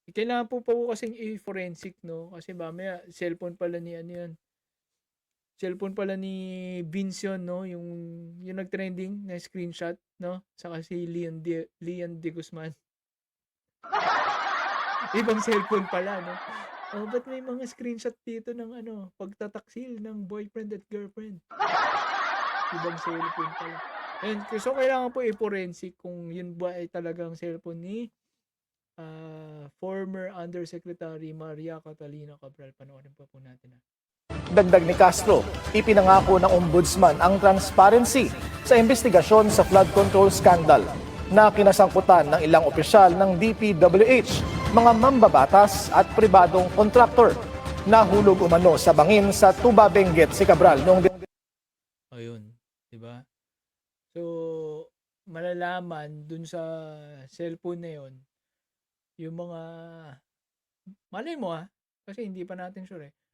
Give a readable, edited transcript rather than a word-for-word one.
Kailangan po kasing i-forensic 'no, kasi mamaya cellphone pala ni ano 'yan, cellphone pala ni Vince 'yun 'no, yung nag-trending na screenshot 'no, saka si Leon De Guzman. Ibang cellphone pala 'no. Oh, ba't may mga screenshot dito ng ano, pagtataksil ng boyfriend at girlfriend? Ibang cellphone pala. Ayun, so kailangan po i-forensic kung yun ba ay talagang cellphone ni former Undersecretary Maria Catalina Cabral. Panoorin po natin. Dagdag ni Castro, ipinangako ng ombudsman ang transparency sa investigasyon sa flood control scandal na kinasangkutan ng ilang opisyal ng DPWH, mga mambabatas at pribadong kontraktor. Nahulog umano sa bangin sa Tuba Benguet si Cabral noong Ayun, 'di ba? So, malalaman dun sa cellphone na yon yung mga malay mo kasi hindi pa natin sure